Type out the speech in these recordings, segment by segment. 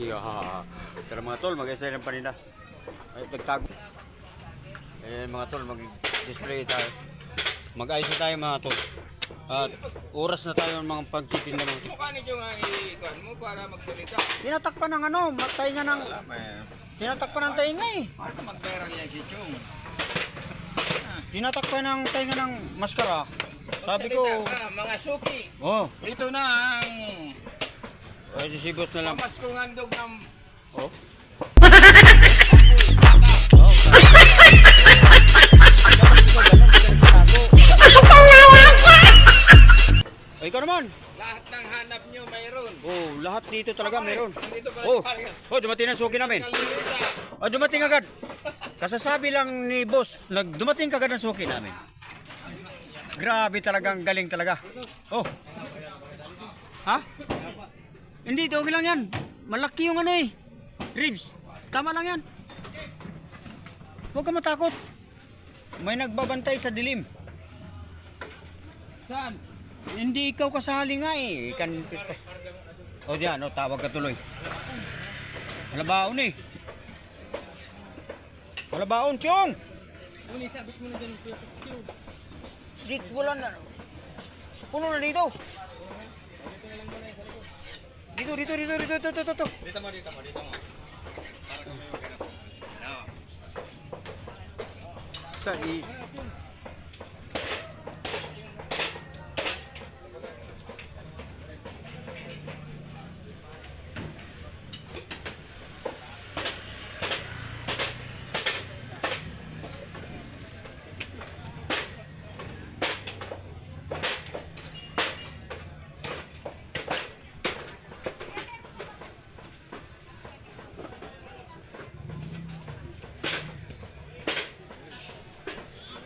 Yeah. Pero mga tol, mag-isa ng paninda. Ay, nagtago. Eh mga tol, mag-display tayo. Mag-ayos tayo mga tol. At oras na tayo ng mga pagtitinda mo. Mukha nito nga i-ikuan mo para magsalita. Tinatakpan ng ano, tainga ng... Tinatakpan ng tainga eh. Paano magperang yan si Chong? Tinatakpan ng tainga ng maskara. Sabi ko... Mga suki. Oh. Ito na ang... Ay, si boss na lang. Pamaskong handog ng... Oh. Ay, ikaw naman. Lahat ng hanap nyo mayroon. Oh, lahat dito talaga meron. Nandito ka, Oh, pare. dumating na suki namin. Oh, dumating agad. Kasasabi lang ni boss, dumating kagad ang suki namin. Grabe talagang galing talaga. Oh. Ha? Hindi, okay lang yan. Malaki yung ano eh. Ribs. Tama lang yan. Huwag ka matakot. May nagbabantay sa dilim. Saan? Hindi ikaw kasali nga eh. O diyan, tawag ka tuloy. Wala baon eh. Wala baon, Chong! Dito, wala na. Puno na dito. Dito. Dito mo. Tadi.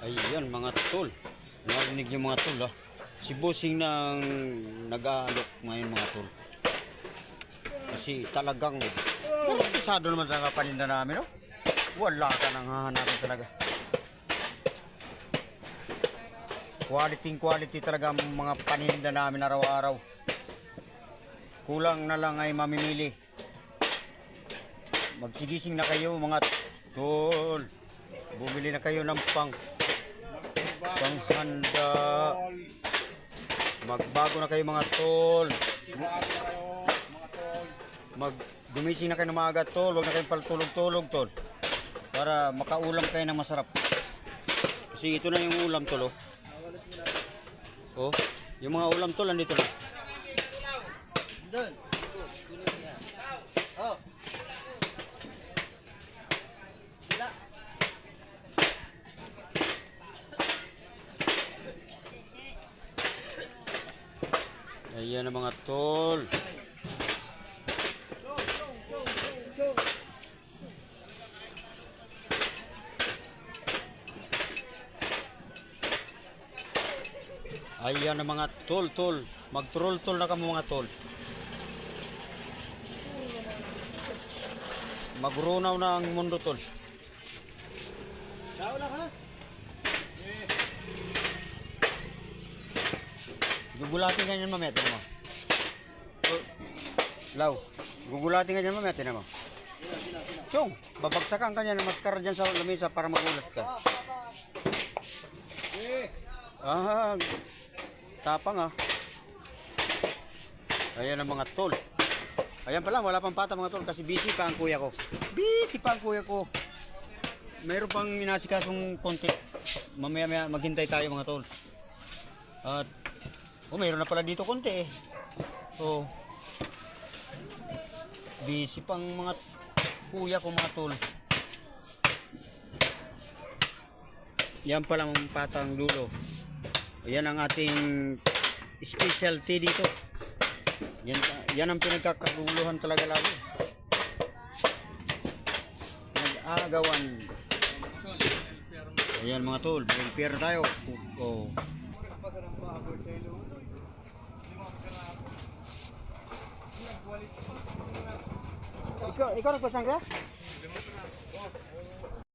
Ayan mga tol, narinig yung mga tol si bossing nang nag-aalok ngayon mga tol. Kasi talagang pisado naman sa paninda namin, no? Wala ka nang hahanapin talaga. Quality talaga ang mga paninda namin araw-araw. Kulang na lang ay mamimili. Magsigising na kayo mga tol. Bumili na kayo ng panghanda. Magbago na kayo mga tol. Gumising na kayo ng maaga tol. Huwag na kayong paltulog-tulog tol. Para makaulam kayo ng masarap. Kasi ito na yung ulam tol. Oh, yung mga ulam tol andito na. Doon. Oh. Ayan ang mga tol. Ayan ang mga tol. Mag-troll na kamo mga tol. Magrunaw na ang mundo tol. Sao lang ha? Gugulatin ka niyan mamaya, tinan mo. Law, gugulatin ka niyan mamaya, tinan mo. Chong, babagsakan ka niyan ng maskara dyan sa lamesa para magulat ka. Ah, tapang ah. Ayan ang mga tol. Ayan pa lang, wala pang pata mga tol kasi busy pa ang kuya ko. Mayroon pang inasikasong konti. Mamaya maghintay tayo mga tol. At mayroon na pala dito konti eh. Oh. Busy pang mga kuya ko mga tol. Yan pa lang ang patang dulo. Yan ang ating specialty dito. Yan ang pinagkakaguluhan talaga lagi. Nag-aagawan. Ayan mga tol, prepare tayo. Oh. Ikaw nagpasang ka?